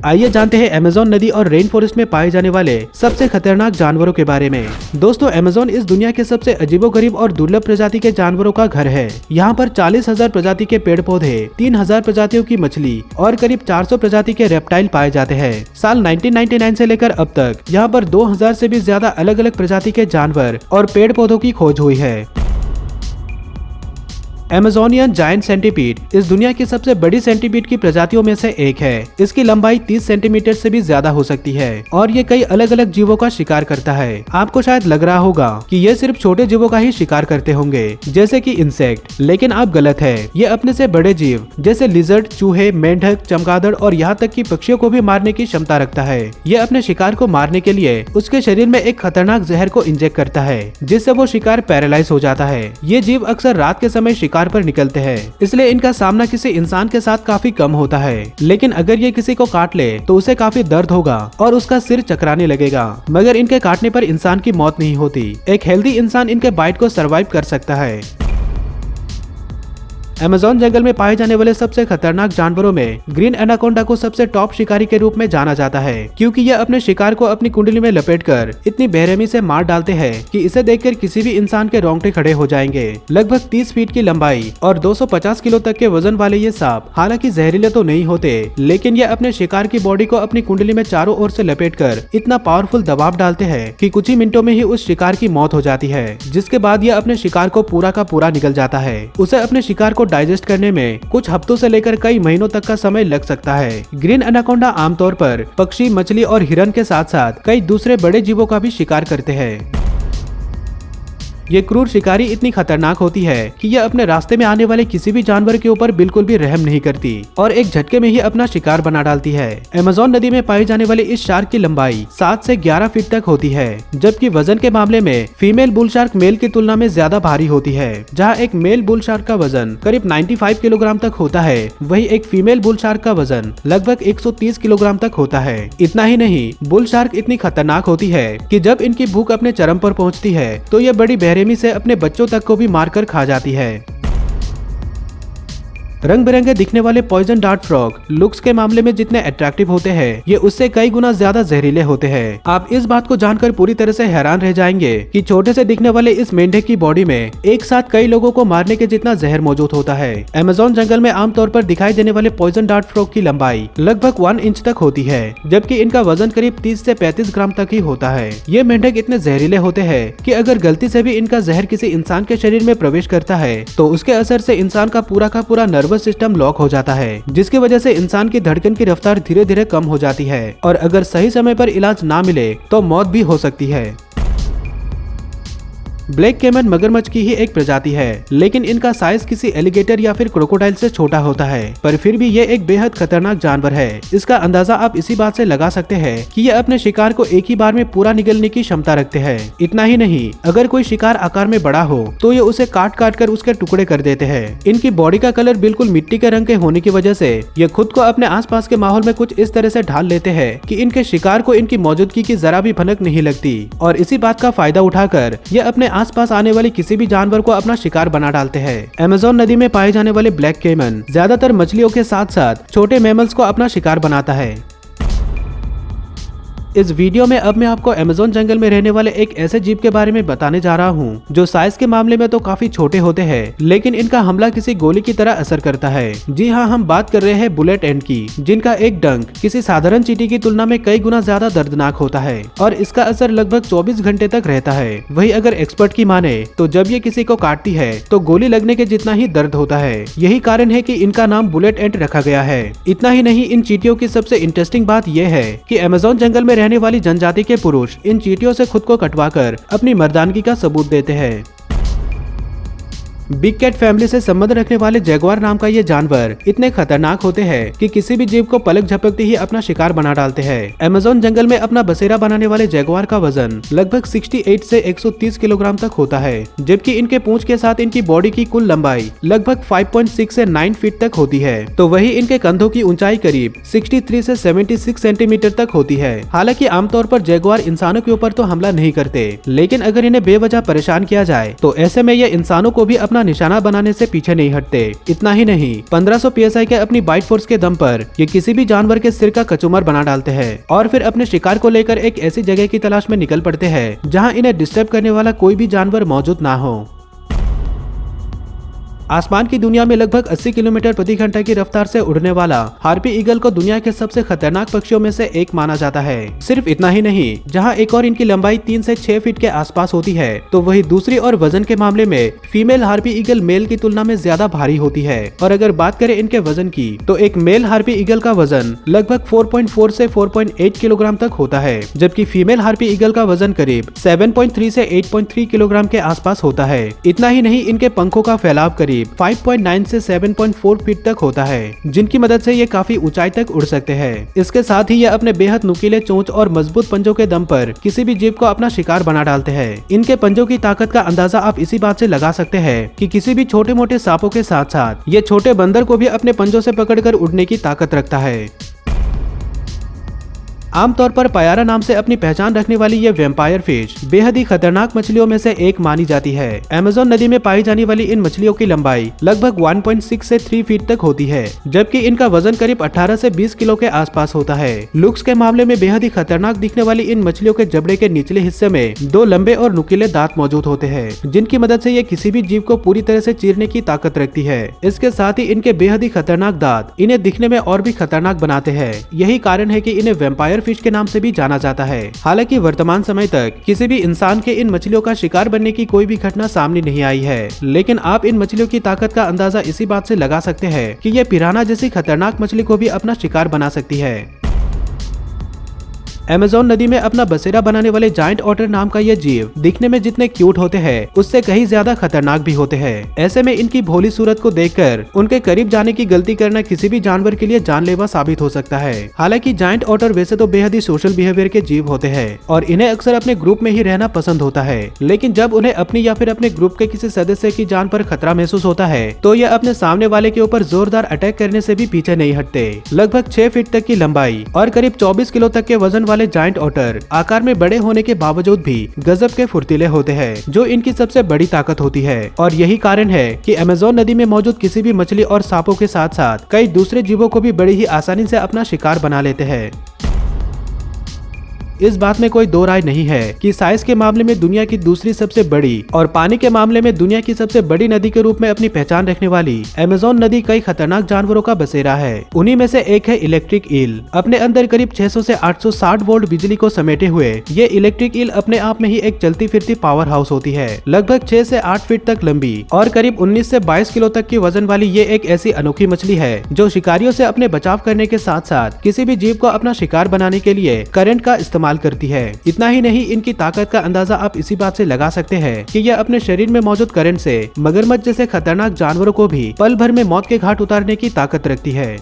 आइए जानते हैं अमेज़न नदी और रेन फॉरेस्ट में पाए जाने वाले सबसे खतरनाक जानवरों के बारे में। दोस्तों, अमेज़न इस दुनिया के सबसे अजीबोगरीब और दुर्लभ प्रजाति के जानवरों का घर है। यहाँ पर 40,000 प्रजाति के पेड़ पौधे, 3,000 प्रजातियों की मछली और करीब 400 प्रजाति के रेप्टाइल पाए जाते हैं। साल 1999 से लेकर अब तक यहाँ पर 2000 से भी ज्यादा अलग अलग प्रजाति के जानवर और पेड़ पौधों की खोज हुई है। अमेज़ोनियन जायंट सेंटीपीड इस दुनिया की सबसे बड़ी सेंटीपीड की प्रजातियों में से एक है। इसकी लंबाई 30 सेंटीमीटर से भी ज्यादा हो सकती है और ये कई अलग अलग जीवों का शिकार करता है। आपको शायद लग रहा होगा कि ये सिर्फ छोटे जीवों का ही शिकार करते होंगे, जैसे कि इंसेक्ट, लेकिन आप गलत है। ये अपने से बड़े जीव जैसे लिजर्ड, चूहे, मेंढक, चमगादड़ और यहाँ तक कि पक्षियों को भी मारने की क्षमता रखता है। ये अपने शिकार को मारने के लिए उसके शरीर में एक खतरनाक जहर को इंजेक्ट करता है, जिससे वो शिकार पैरालाइज हो जाता है। ये जीव अक्सर रात के समय शिकार पर निकलते हैं, इसलिए इनका सामना किसी इंसान के साथ काफी कम होता है। लेकिन अगर ये किसी को काट ले तो उसे काफी दर्द होगा और उसका सिर चकराने लगेगा, मगर इनके काटने पर इंसान की मौत नहीं होती। एक हेल्दी इंसान इनके बाइट को सरवाइव कर सकता है। अमेज़न जंगल में पाए जाने वाले सबसे खतरनाक जानवरों में ग्रीन एनाकोंडा को सबसे टॉप शिकारी के रूप में जाना जाता है, क्योंकि यह अपने शिकार को अपनी कुंडली में लपेटकर इतनी बेरहमी से मार डालते हैं कि इसे देखकर किसी भी इंसान के रोंगटे खड़े हो जाएंगे। लगभग 30 फीट की लंबाई और 250 किलो तक के वजन वाले ये सांप हालांकि जहरीले तो नहीं होते, लेकिन ये अपने शिकार की बॉडी को अपनी कुंडली में चारों ओर से लपेटकर इतना पावरफुल दबाव डालते हैं कि कुछ ही मिनटों में ही उस शिकार की मौत हो जाती है, जिसके बाद यह अपने शिकार को पूरा का पूरा निगल जाता है। उसे अपने शिकार को डाइजेस्ट करने में कुछ हफ्तों से लेकर कई महीनों तक का समय लग सकता है। ग्रीन एनाकोंडा आमतौर पर पक्षी, मछली और हिरन के साथ साथ कई दूसरे बड़े जीवों का भी शिकार करते हैं। ये क्रूर शिकारी इतनी खतरनाक होती है कि यह अपने रास्ते में आने वाले किसी भी जानवर के ऊपर बिल्कुल भी रहम नहीं करती और एक झटके में ही अपना शिकार बना डालती है। अमेज़न नदी में पाई जाने वाली इस शार्क की लंबाई 7 से 11 फीट तक होती है, जबकि वजन के मामले में फीमेल बुल शार्क मेल की तुलना में ज्यादा भारी होती है। जहाँ एक मेल बुल शार्क का वजन करीब 95 किलोग्राम तक होता है, वही एक फीमेल बुल शार्क का वजन लगभग 130 किलोग्राम तक होता है। इतना ही नहीं, बुल शार्क इतनी खतरनाक होती है कि जब इनकी भूख अपने चरम पर पहुँचती है तो ये बड़ी बेरहमी से अपने बच्चों तक को भी मारकर खा जाती है। रंग बिरंगे दिखने वाले पॉइजन डार्ट फ्रॉग लुक्स के मामले में जितने अट्रैक्टिव होते हैं, ये उससे कई गुना ज्यादा जहरीले होते हैं। आप इस बात को जानकर पूरी तरह से हैरान रह जाएंगे कि छोटे से दिखने वाले इस मेंढक की बॉडी में एक साथ कई लोगों को मारने के जितना जहर मौजूद होता है। अमेज़न जंगल में आमतौर पर दिखाई देने वाले पॉइजन डार्ट फ्रॉग की लंबाई लगभग 1 इंच तक होती है, जबकि इनका वजन करीब 30 से 35 ग्राम तक ही होता है। ये मेंढक इतने जहरीले होते हैं कि अगर गलती से भी इनका जहर किसी इंसान के शरीर में प्रवेश करता है तो उसके असर से इंसान का पूरा नर्वस सिस्टम लॉक हो जाता है, जिसकी वजह से इंसान की धड़कन की रफ्तार धीरे धीरे कम हो जाती है और अगर सही समय पर इलाज ना मिले तो मौत भी हो सकती है। ब्लैक कैमन मगरमच्छ की ही एक प्रजाति है, लेकिन इनका साइज किसी एलिगेटर या फिर क्रोकोडाइल से छोटा होता है, पर फिर भी ये एक बेहद खतरनाक जानवर है। इसका अंदाजा आप इसी बात से लगा सकते हैं कि ये अपने शिकार को एक ही बार में पूरा निगलने की क्षमता रखते हैं। इतना ही नहीं, अगर कोई शिकार आकार में बड़ा हो तो ये उसे काट काट कर उसके टुकड़े कर देते हैं। इनकी बॉडी का कलर बिल्कुल मिट्टी के रंग के होने की वजह से ये खुद को अपने आसपास के माहौल में कुछ इस तरह से ढाल लेते हैं कि इनके शिकार को इनकी मौजूदगी की जरा भी भनक नहीं लगती और इसी बात का फायदा उठाकर ये अपने आसपास आने वाले किसी भी जानवर को अपना शिकार बना डालते हैं। अमेज़न नदी में पाए जाने वाले ब्लैक कैमन ज्यादातर मछलियों के साथ साथ छोटे मैमल्स को अपना शिकार बनाता है। इस वीडियो में अब मैं आपको अमेज़न जंगल में रहने वाले एक ऐसे जीव के बारे में बताने जा रहा हूँ जो साइज के मामले में तो काफी छोटे होते हैं, लेकिन इनका हमला किसी गोली की तरह असर करता है। जी हाँ, हम बात कर रहे हैं बुलेट एंट की, जिनका एक डंक किसी साधारण चींटी की तुलना में कई गुना ज्यादा दर्दनाक होता है और इसका असर लगभग 24 घंटे तक रहता है। वही अगर एक्सपर्ट की माने तो जब ये किसी को काटती है तो गोली लगने के जितना ही दर्द होता है। यही कारण है कि इनका नाम बुलेट एंट रखा गया है। इतना ही नहीं, इन चींटियों की सबसे इंटरेस्टिंग बात यह है कि अमेज़न जंगल में रहने वाली जनजाति के पुरुष इन चींटियों से खुद को कटवाकर अपनी मर्दानगी का सबूत देते हैं। बिग कैट फैमिली से संबंध रखने वाले जैगुआर नाम का ये जानवर इतने खतरनाक होते हैं कि किसी भी जीव को पलक झपकते ही अपना शिकार बना डालते हैं। अमेज़न जंगल में अपना बसेरा बनाने वाले जैगुआर का वजन लगभग 68 से 130 किलोग्राम तक होता है, जबकि इनके पूंछ के साथ इनकी बॉडी की कुल लंबाई लगभग 5.6 से 9 फीट तक होती है, तो वही इनके कंधों की ऊंचाई करीब 63 से 76 सेंटीमीटर तक होती है। हालांकि आमतौर पर जैगुआर इंसानों के ऊपर तो हमला नहीं करते, लेकिन अगर इन्हें बेवजह परेशान किया जाए तो ऐसे में ये इंसानों को भी अपना निशाना बनाने से पीछे नहीं हटते। इतना ही नहीं, 1500 PSI के अपनी बाइट फोर्स के दम पर ये किसी भी जानवर के सिर का कचूमर बना डालते हैं और फिर अपने शिकार को लेकर एक ऐसी जगह की तलाश में निकल पड़ते हैं जहां इन्हें डिस्टर्ब करने वाला कोई भी जानवर मौजूद ना हो। आसमान की दुनिया में लगभग 80 किलोमीटर प्रति घंटा की रफ्तार से उड़ने वाला हार्पी ईगल को दुनिया के सबसे खतरनाक पक्षियों में से एक माना जाता है। सिर्फ इतना ही नहीं, जहां एक और इनकी लंबाई 3 से 6 फीट के आसपास होती है, तो वही दूसरी और वजन के मामले में फीमेल हार्पी ईगल मेल की तुलना में ज्यादा भारी होती है। और अगर बात करें इनके वजन की, तो एक मेल हार्पी ईगल का वजन लगभग 4.4 से 4.8 किलोग्राम तक होता है, जबकि फीमेल हार्पी ईगल का वजन करीब 7.3 से 8.3 किलोग्राम के आसपास होता है। इतना ही नहीं, इनके पंखों का फैलाव करीब 5.9 से 7.4 फीट तक होता है, जिनकी मदद से ये काफी ऊंचाई तक उड़ सकते हैं। इसके साथ ही ये अपने बेहद नुकीले चोंच और मजबूत पंजों के दम पर किसी भी जीव को अपना शिकार बना डालते हैं। इनके पंजों की ताकत का अंदाजा आप इसी बात से लगा सकते हैं कि किसी भी छोटे मोटे सांपों के साथ साथ ये छोटे बंदर को भी अपने पंजों से पकड़कर उड़ने की ताकत रखता है। आमतौर पर पयारा नाम से अपनी पहचान रखने वाली ये वैम्पायर फिश बेहद ही खतरनाक मछलियों में से एक मानी जाती है। अमेज़न नदी में पाई जाने वाली इन मछलियों की लंबाई लगभग 1.6 से 3 फीट तक होती है, जबकि इनका वजन करीब 18 से 20 किलो के आसपास होता है। लुक्स के मामले में बेहद ही खतरनाक दिखने वाली इन मछलियों के जबड़े के निचले हिस्से में 2 लंबे और नुकीले दांत मौजूद होते हैं, जिनकी मदद से ये किसी भी जीव को पूरी तरह से चीरने की ताकत रखती है। इसके साथ ही इनके बेहद ही खतरनाक दांत इन्हें दिखने में और भी खतरनाक बनाते हैं। यही कारण है कि इन्हें वैम्पायर फिश के नाम से भी जाना जाता है। हालांकि वर्तमान समय तक किसी भी इंसान के इन मछलियों का शिकार बनने की कोई भी घटना सामने नहीं आई है, लेकिन आप इन मछलियों की ताकत का अंदाजा इसी बात से लगा सकते हैं कि ये पिराना जैसी खतरनाक मछली को भी अपना शिकार बना सकती है। अमेज़न नदी में अपना बसेरा बनाने वाले जायंट ऑटर नाम का ये जीव दिखने में जितने क्यूट होते हैं, उससे कहीं ज्यादा खतरनाक भी होते हैं। ऐसे में इनकी भोली सूरत को देखकर उनके करीब जाने की गलती करना किसी भी जानवर के लिए जानलेवा साबित हो सकता है। हालांकि जायंट ऑटर वैसे तो बेहद ही सोशल बिहेवियर के जीव होते हैं और इन्हें अक्सर अपने ग्रुप में ही रहना पसंद होता है, लेकिन जब उन्हें अपनी या फिर अपने ग्रुप के किसी सदस्य की जान पर खतरा महसूस होता है, तो ये अपने सामने वाले के ऊपर जोरदार अटैक करने से भी पीछे नहीं हटते। लगभग 6 फीट तक की लंबाई और करीब 24 किलो तक के वजन वाले जायंट ऑटर आकार में बड़े होने के बावजूद भी गजब के फुर्तीले होते हैं, जो इनकी सबसे बड़ी ताकत होती है। और यही कारण है कि अमेज़न नदी में मौजूद किसी भी मछली और सांपों के साथ साथ कई दूसरे जीवों को भी बड़ी ही आसानी से अपना शिकार बना लेते हैं। इस बात में कोई दो राय नहीं है कि साइज के मामले में दुनिया की दूसरी सबसे बड़ी और पानी के मामले में दुनिया की सबसे बड़ी नदी के रूप में अपनी पहचान रखने वाली अमेज़न नदी कई खतरनाक जानवरों का बसेरा है। उन्हीं में से एक है इलेक्ट्रिक ईल। अपने अंदर करीब 600 से 860 वोल्ट बिजली को समेटे हुए ये इलेक्ट्रिक ईल अपने आप में ही एक चलती फिरती पावर हाउस होती है। लगभग 6 से 8 फीट तक लंबी और करीब 19 से 22 किलो तक की वजन वाली ये एक ऐसी अनोखी मछली है जो शिकारियों से अपने बचाव करने के साथ साथ किसी भी जीव को अपना शिकार बनाने के लिए करंट का इस्तेमाल करती है। इतना ही नहीं, इनकी ताकत का अंदाजा आप इसी बात से लगा सकते हैं कि यह अपने शरीर में मौजूद करंट से मगरमच्छ जैसे खतरनाक जानवरों को भी पल भर में मौत के घाट उतारने की ताकत रखती है।